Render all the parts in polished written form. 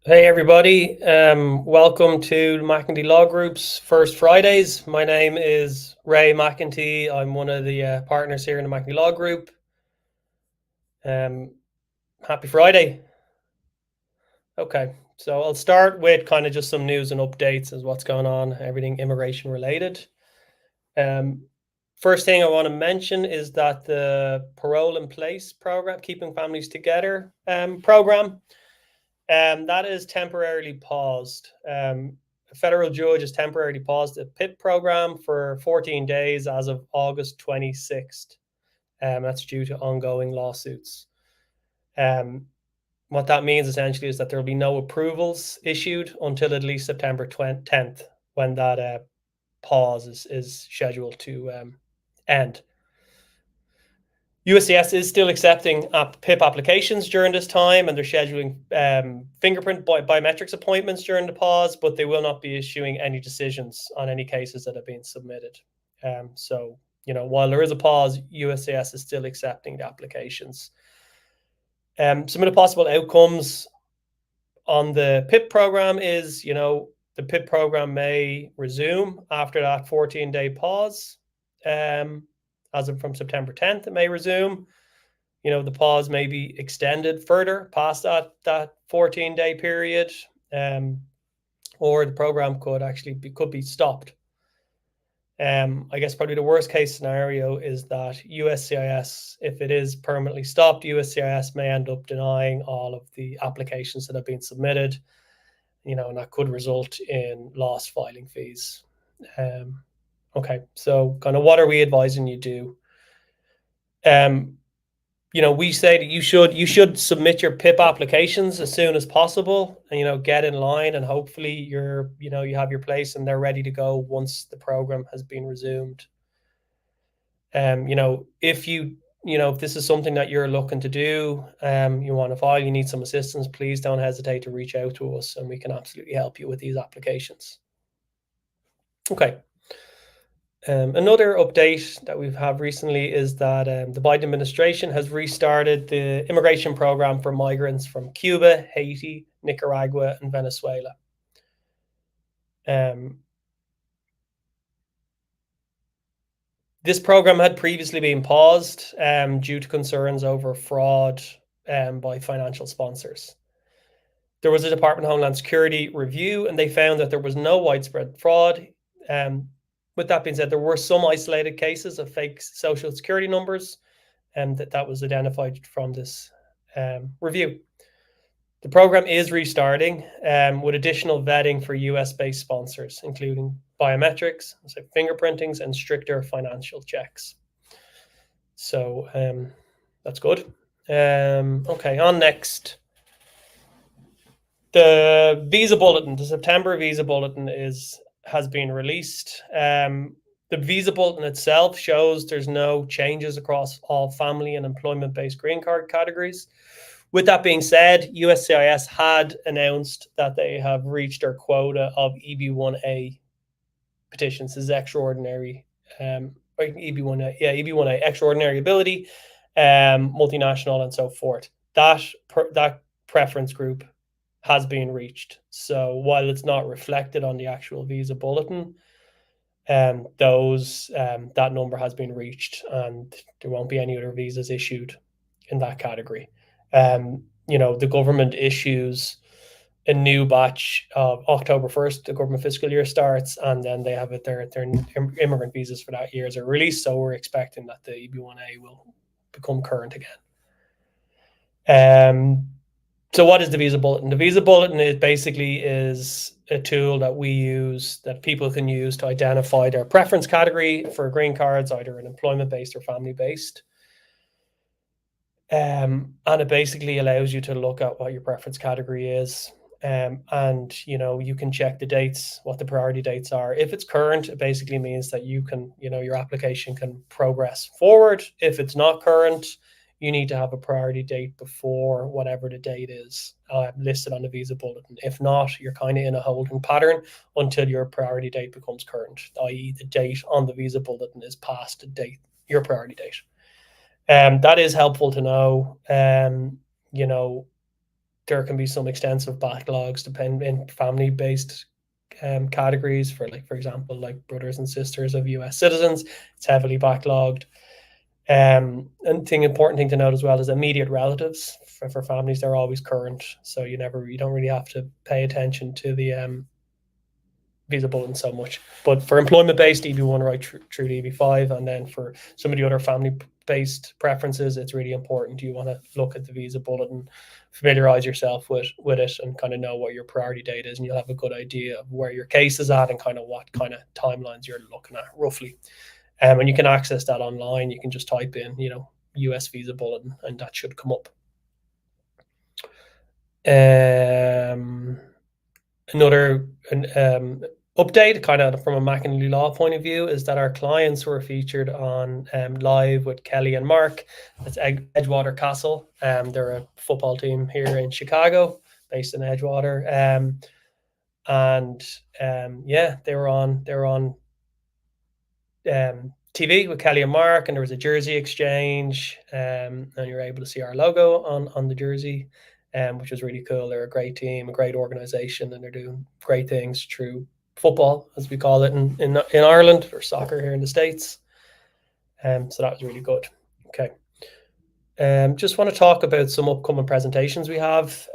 Hey everybody, welcome to McEntee Law Group's First Fridays. My name is Ray McEntee. I'm one of the partners here in the McEntee Law Group. Happy Friday. Okay, so I'll start with kind of just some news and updates as what's going on, everything immigration related. First thing I want to mention is that the Parole in Place program, Keeping Families Together program, that is temporarily paused. A federal judge has temporarily paused the PIP program for 14 days as of August 26th. That's due to ongoing lawsuits. What that means essentially is that there will be no approvals issued until at least September 10th, when that pause is scheduled to end. USCIS is still accepting PIP applications during this time, and they're scheduling fingerprint biometrics appointments during the pause, but they will not be issuing any decisions on any cases that have been submitted. So, while there is a pause, USCIS is still accepting the applications. Some of the possible outcomes on the PIP program is, the PIP program may resume after that 14-day pause. As of from September 10th, it may resume. The pause may be extended further past that 14-day period, or the program could be stopped. I guess probably the worst case scenario is that USCIS, if it is permanently stopped, USCIS may end up denying all of the applications that have been submitted, and that could result in lost filing fees. Okay, so kind of what are we advising you do? We say that you should submit your PIP applications as soon as possible, and get in line, and hopefully you have your place and they're ready to go once the program has been resumed. If this is something that you're looking to do, you want to file, you need some assistance, please don't hesitate to reach out to us, and we can absolutely help you with these applications. Okay. Another update that we've had recently is that the Biden administration has restarted the immigration program for migrants from Cuba, Haiti, Nicaragua, and Venezuela. This program had previously been paused due to concerns over fraud by financial sponsors. There was a Department of Homeland Security review, and they found that there was no widespread fraud. With that being said, there were some isolated cases of fake social security numbers, and that was identified from this review. The program is restarting with additional vetting for US-based sponsors, including biometrics, so fingerprintings, and stricter financial checks. So that's good. Okay, on next. The visa bulletin, the September visa bulletin has been released. The visa bulletin itself shows there's no changes across all family and employment-based green card categories. With that being said, USCIS had announced that they have reached their quota of EB1A petitions. This is extraordinary, EB1A, EB1A, extraordinary ability, multinational, and so forth. That preference group has been reached. So while it's not reflected on the actual visa bulletin, that number has been reached, and there won't be any other visas issued in that category. The government issues a new batch of October 1st, the government fiscal year starts, and then they have their immigrant visas for that year are released. So we're expecting that the EB1A will become current again. So what is the visa bulletin? The visa bulletin is a tool that we use, that people can use to identify their preference category for green cards, either an employment-based or family-based. And it basically allows you to look at what your preference category is. And you can check the dates, what the priority dates are. If it's current, it basically means that you can, your application can progress forward. If it's not current, you need to have a priority date before whatever the date is listed on the visa bulletin. If not, you're kind of in a holding pattern until your priority date becomes current, i.e. the date on the visa bulletin is past the date, your priority date. That is helpful to know. there can be some extensive backlogs in family-based categories for, like, for example, like brothers and sisters of US citizens. It's heavily backlogged. And important thing to note as well is immediate relatives. For families, they're always current, so you don't really have to pay attention to the visa bulletin so much. But for employment-based, EB1 right through to EB5, and then for some of the other family-based preferences, it's really important. You want to look at the visa bulletin, familiarize yourself with it, and kind of know what your priority date is, and you'll have a good idea of where your case is at and kind of what kind of timelines you're looking at roughly. And you can access that online. You can just type in, US visa bulletin, and that should come up. Another update, kind of from a McInerney Law point of view, is that our clients were featured on Live with Kelly and Mark. That's Edgewater Castle. They're a football team here in Chicago, based in Edgewater. They were on TV with Kelly and Mark, and there was a jersey exchange, and you're able to see our logo on the jersey, which was really cool. They're a great team, a great organization, and they're doing great things through football, as we call it in Ireland, or soccer here in the States. So that was really good. Okay. Just want to talk about some upcoming presentations we have.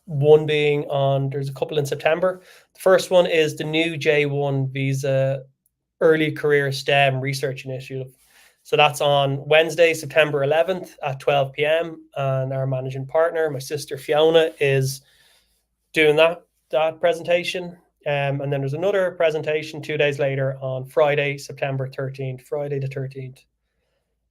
One being there's a couple in September. The first one is the new J1 visa Early Career STEM Research Initiative. So that's on Wednesday, September 11th at 12 p.m. And our managing partner, my sister Fiona, is doing that presentation. And then there's another presentation 2 days later on Friday, September 13th, Friday the 13th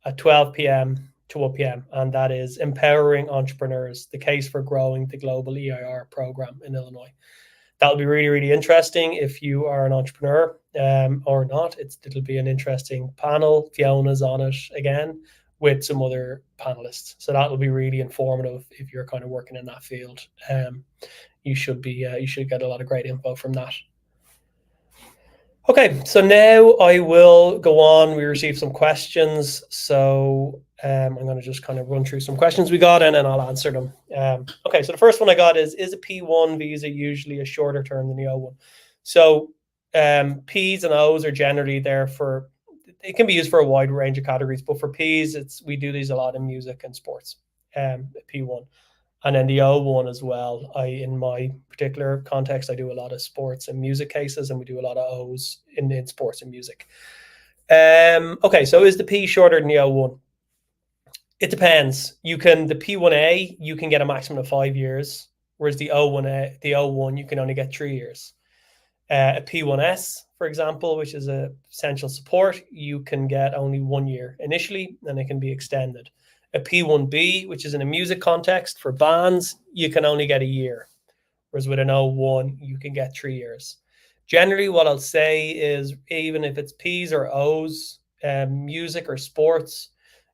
at 12 p.m. to 1 p.m. And that is Empowering Entrepreneurs, the Case for Growing the Global EIR Program in Illinois. That'll be really, really interesting if you are an entrepreneur or not. It'll be an interesting panel. Fiona's on it again with some other panelists. So that'll be really informative if you're kind of working in that field. You should get a lot of great info from that. Okay, so now I will go on. We received some questions, so I'm going to just kind of run through some questions we got, and then I'll answer them. Okay, so the first one I got is a P1 visa usually a shorter term than the O1? So Ps and Os are generally there it can be used for a wide range of categories, but for Ps, we do these a lot in music and sports, P1. And then the O1 as well. In my particular context, I do a lot of sports and music cases, and we do a lot of O's in sports and music. Okay, so is the P shorter than the O1? It depends. The P1A, you can get a maximum of 5 years, whereas the O1, you can only get 3 years. A P1S, for example, which is a essential support, you can get only 1 year initially, and it can be extended. A P1B, which is in a music context for bands, you can only get a year. Whereas with an O1, you can get 3 years. Generally, what I'll say is, even if it's P's or O's, music or sports,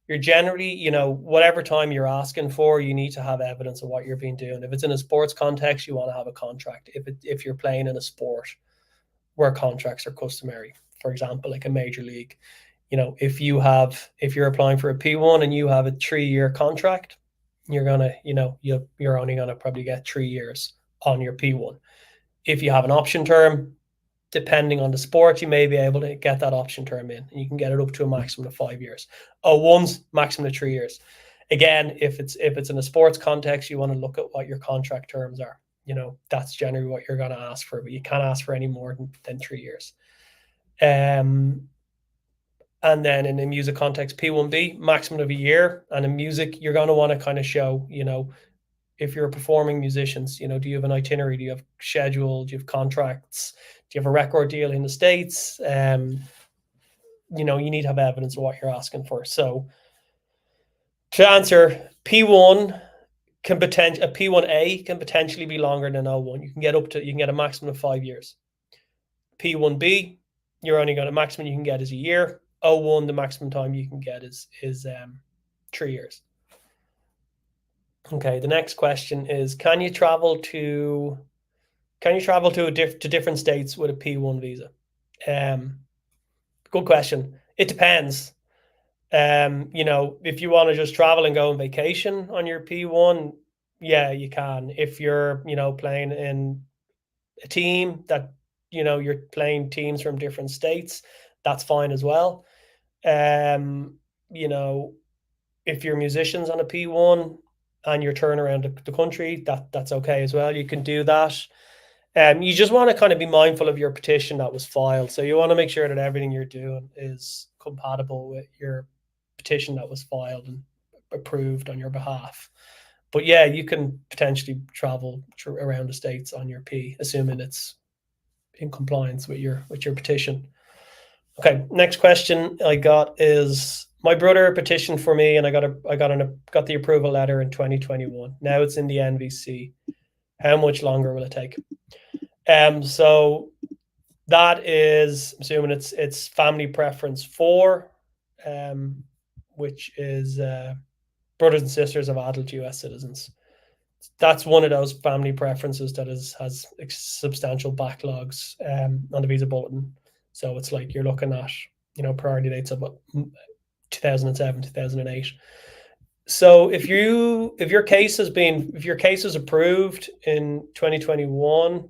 you're generally, whatever time you're asking for, you need to have evidence of what you're being doing. If it's in a sports context, you want to have a contract. If you're playing in a sport where contracts are customary, for example, like a major league, if you're applying for a P1 and you have a 3-year contract, you're only gonna probably get 3 years on your P1. If you have an option term, depending on the sport, you may be able to get that option term in, and you can get it up to a maximum of 5 years. O1's maximum of 3 years. Again, if it's in a sports context, you want to look at what your contract terms are. That's generally what you're going to ask for, but you can't ask for any more than 3 years. And then in the music context, P1B, maximum of a year. And in music, you're going to want to kind of show, if you're performing musicians, do you have an itinerary? Do you have schedule? Do you have contracts? Do you have a record deal in the States? You need to have evidence of what you're asking for. So to answer, a P1A can potentially be longer than O1. You can get a maximum of 5 years. P1B, you're only going to maximum you can get is a year. O1, the maximum time you can get is 3 years. Okay, the next question is: Can you travel to different states with a P1 visa? Good question. It depends. If you want to just travel and go on vacation on your P1, Yeah, you can. If you're, playing in a team that, you're playing teams from different states, that's fine as well. Um, you know, if you're musicians on a P1 and you're touring around the country, that's okay as well. You can do that. You just want to kind of be mindful of your petition that was filed. So you want to make sure that everything you're doing is compatible with your petition that was filed and approved on your behalf. But yeah, you can potentially travel around the states on your P, assuming it's in compliance with your petition. Okay, next question I got is my brother petitioned for me, and I got the approval letter in 2021. Now it's in the NVC. How much longer will it take? So that is, I'm assuming it's family preference 4, which is brothers and sisters of adult U.S. citizens. That's one of those family preferences that has substantial backlogs on the visa bulletin. So it's like you're looking at priority dates of 2007, 2008. So if your case is approved in 2021,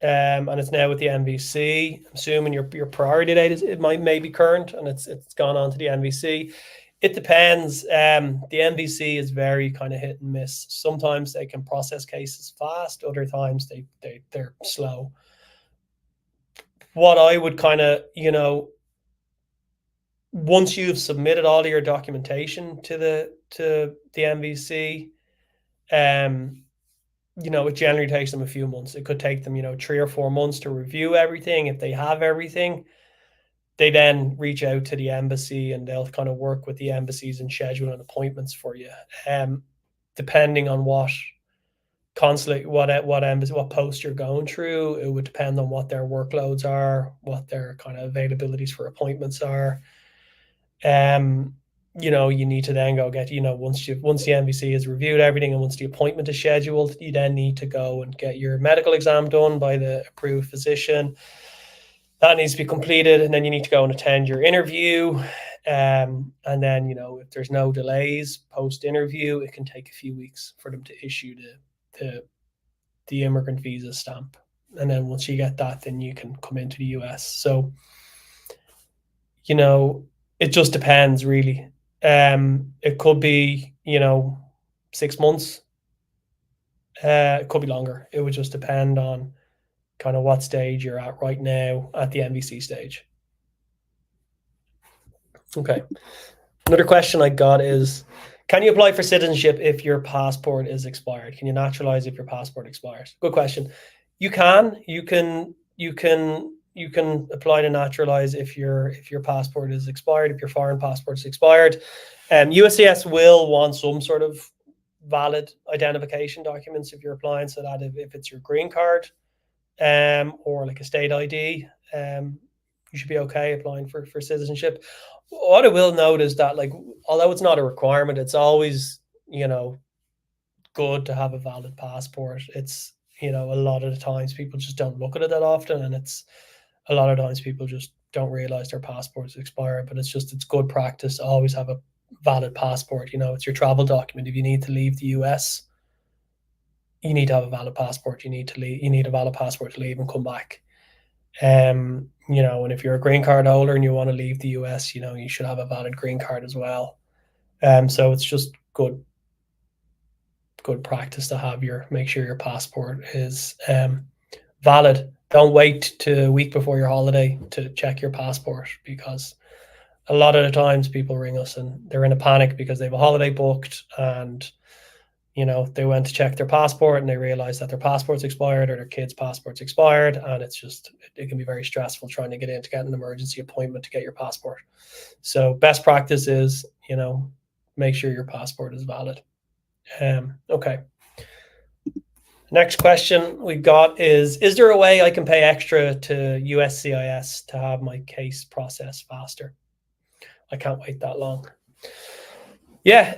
and it's now with the NVC, I'm assuming your priority date it may be current and it's gone on to the NVC. It depends. The NVC is very kind of hit and miss. Sometimes they can process cases fast, other times they're slow. What I would kind of, once you've submitted all of your documentation to the NVC, it generally takes them a few months. It could take them, 3 or 4 months to review everything. If they have everything, they then reach out to the embassy and they'll kind of work with the embassies and scheduling appointments for you. Depending on what consulate, what embassy, what post you're going through, it would depend on what their workloads are, what their kind of availabilities for appointments are. You need to then go get, once the NVC has reviewed everything and once the appointment is scheduled, you then need to go and get your medical exam done by the approved physician. That needs to be completed, and then you need to go and attend your interview. And then, if there's no delays post-interview, it can take a few weeks for them to issue the immigrant visa stamp. And then once you get that, then you can come into the US. So, it just depends, really. It could be, 6 months. It could be longer. It would just depend on kind of what stage you're at right now at the NVC stage. Okay. Another question I got is, can you apply for citizenship if your passport is expired? Can you naturalize if your passport expires? Good question. You can apply to naturalize if your passport is expired, if your foreign passport is expired. USCIS will want some sort of valid identification documents if you're applying, so that if it's your green card or like a state ID, you should be okay applying for citizenship. What I will note is that, like, although it's not a requirement, it's always, good to have a valid passport. It's, a lot of the times people just don't look at it that often, and it's a lot of times people just don't realize their passports expire, but it's good practice to always have a valid passport. It's your travel document. If you need to leave the US, you need to have a valid passport. You need a valid passport to leave and come back. And if you're a green card holder and you want to leave the US, you should have a valid green card as well. So it's just good practice to make sure your passport is valid. Don't wait to a week before your holiday to check your passport, because a lot of the times people ring us and they're in a panic because they have a holiday booked and they went to check their passport and they realize that their passport's expired or their kid's passport's expired, and it can be very stressful trying to get an emergency appointment to get your passport. So best practice is, make sure your passport is valid. Okay. Next question we got is there a way I can pay extra to USCIS to have my case processed faster? I can't wait that long. Yeah,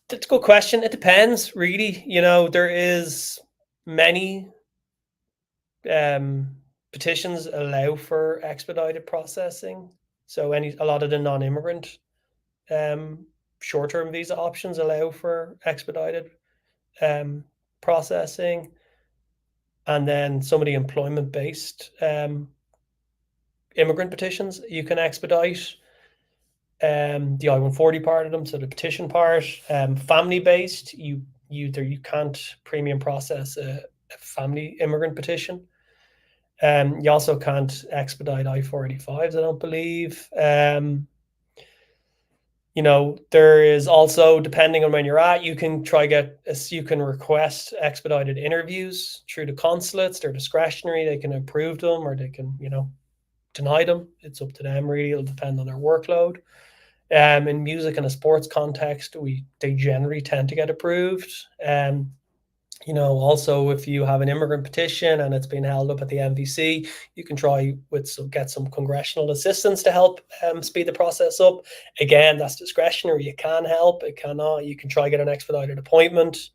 that's a good question. It depends, really. There is many petitions allow for expedited processing. So a lot of the non-immigrant short-term visa options allow for expedited processing, and then some of the employment-based immigrant petitions you can expedite. The I-140 part of them, so the petition part. Family-based, you can't premium process a family immigrant petition. You also can't expedite I-485s, I don't believe. There is also, depending on when you're at, you can request expedited interviews through the consulates. They're discretionary. They can approve them or they can, deny them. It's up to them, really. It'll depend on their workload. In music and a sports context, they generally tend to get approved. Also, if you have an immigrant petition and it's been held up at the MVC, you can get some congressional assistance to help speed the process up. Again, that's discretionary. It can help, it cannot. You can try get an expedited appointment.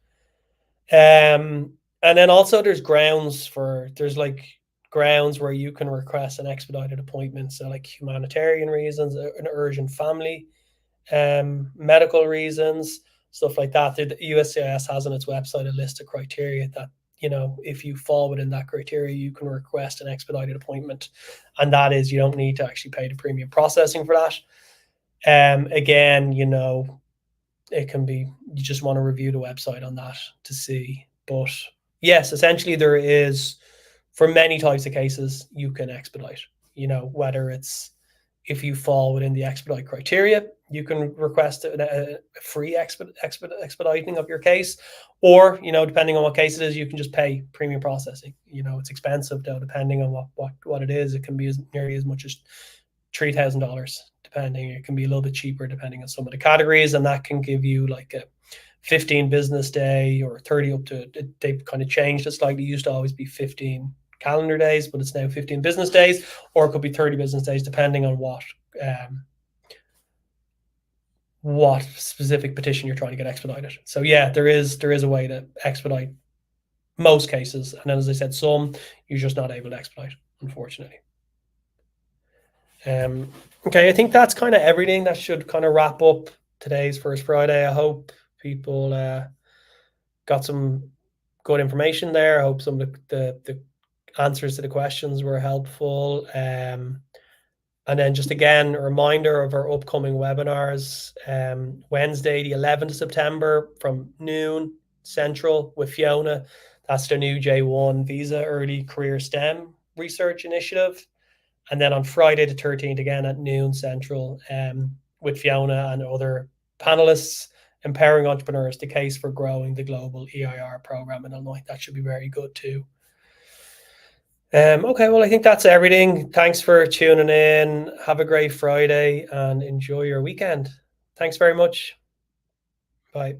And then also there's grounds where you can request an expedited appointment. So like humanitarian reasons, an urgent family, medical reasons, stuff like that. The USCIS has on its website a list of criteria that, if you fall within that criteria, you can request an expedited appointment. And that is, you don't need to actually pay the premium processing for that. Again, it can be, you just want to review the website on that to see. But yes, essentially there is, for many types of cases, you can expedite, whether it's, if you fall within the expedite criteria, you can request a free expediting of your case, or, depending on what case it is, you can just pay premium processing. It's expensive though, depending on what it is. It can be nearly as much as $3,000, depending. It can be a little bit cheaper depending on some of the categories, and that can give you like a 15 business day or 30 up to, they've kind of changed it slightly. It used to always be 15 calendar days, but it's now 15 business days, or it could be 30 business days, depending on what specific petition you're trying to get expedited. So yeah, there is a way to expedite most cases, and then, as I said, some you're just not able to expedite, unfortunately. Okay, I think that's kind of everything. That should kind of wrap up today's First Friday. I hope people got some good information there. I hope some of the answers to the questions were helpful. And then just again, a reminder of our upcoming webinars. Wednesday, the 11th of September from noon Central with Fiona. That's the new J1 Visa Early Career STEM Research Initiative. And then on Friday the 13th, again at noon Central, with Fiona and other panelists, empowering entrepreneurs, the case for growing the global EIR program in Illinois. That should be very good too. Okay, well, I think that's everything. Thanks for tuning in. Have a great Friday and enjoy your weekend. Thanks very much. Bye.